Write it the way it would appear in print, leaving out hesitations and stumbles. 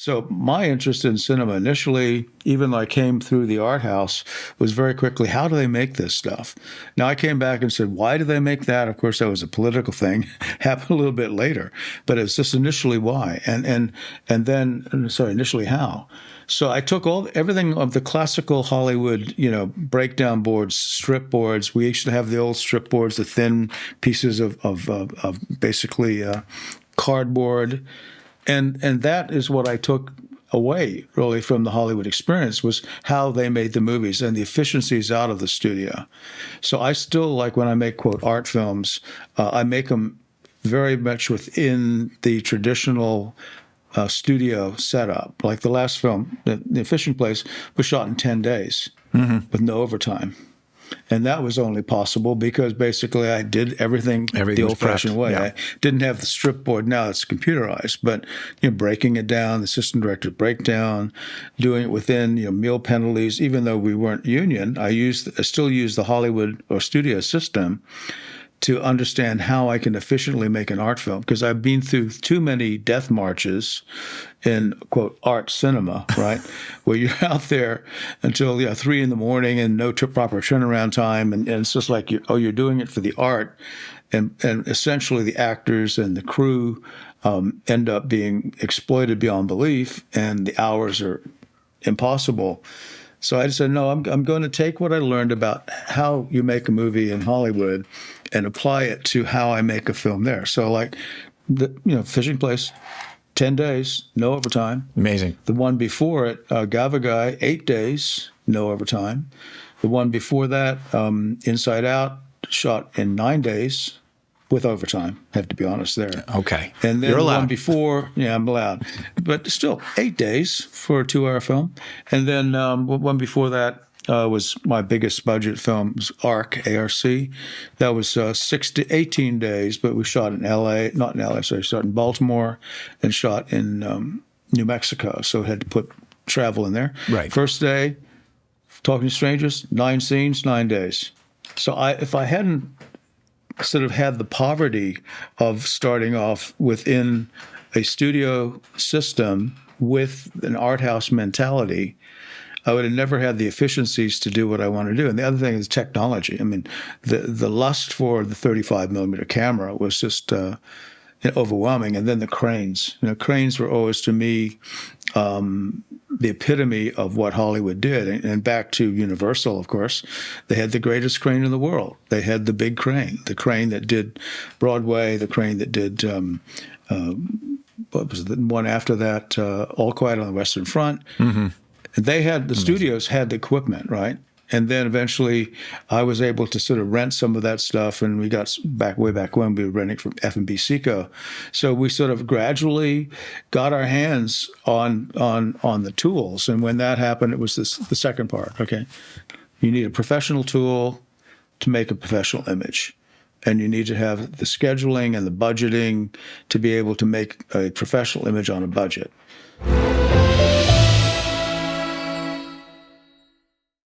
So my interest in cinema initially, even though I came through the art house, was very quickly, how do they make this stuff? Now I came back and said, why do they make that? Of course, that was a political thing, happened a little bit later, but it's just initially why, and then initially how. So I took everything of the classical Hollywood, breakdown boards, strip boards. We used to have the old strip boards, the thin pieces of basically cardboard. And that is what I took away, really, from the Hollywood experience, was how they made the movies and the efficiencies out of the studio. So I still, like when I make, quote, art films, I make them very much within the traditional studio setup. Like the last film, The Efficient Place, was shot in 10 days with no overtime. And that was only possible because basically I did everything the old-fashioned way. Yeah. I didn't have the strip board. Now it's computerized, but breaking it down, the assistant director breakdown, doing it within meal penalties. Even though we weren't union, I still use the Hollywood or studio system to understand how I can efficiently make an art film, because I've been through too many death marches in, quote, art cinema, right, where you're out there until 3 a.m. and no proper turnaround time, and it's just like you're doing it for the art, and essentially the actors and the crew end up being exploited beyond belief, and the hours are impossible. So I said, no, I'm going to take what I learned about how you make a movie in Hollywood and apply it to how I make a film there. So like, Fishing Place, 10 days, no overtime. Amazing. The one before it, GAVAGAI, 8 days, no overtime. The one before that, Inside Out, shot in 9 days with overtime. I have to be honest there. Okay. And then You're allowed. The one before, I'm allowed. But still, 8 days for a 2-hour film. And then one before that was my biggest budget film, was ARC, A-R-C. That was 18 days, but we shot in L.A., not in L.A., sorry, shot in Baltimore and shot in New Mexico. So it had to put travel in there. Right. First day, talking to strangers, 9 scenes, 9 days. So if I hadn't sort of had the poverty of starting off within a studio system with an art house mentality, I would have never had the efficiencies to do what I want to do. And the other thing is technology. I mean, the lust for the 35 millimeter camera was just overwhelming. And then the cranes. Cranes were always, to me, the epitome of what Hollywood did. And back to Universal, of course, they had the greatest crane in the world. They had the big crane, the crane that did Broadway, the crane that did, what was the one after that, All Quiet on the Western Front. Mm-hmm. They had, the studios had the equipment, right? And then eventually I was able to sort of rent some of that stuff, and we got way back when we were renting from F&B Seco. So we sort of gradually got our hands on the tools. And when that happened, it was the second part, okay? You need a professional tool to make a professional image. And you need to have the scheduling and the budgeting to be able to make a professional image on a budget.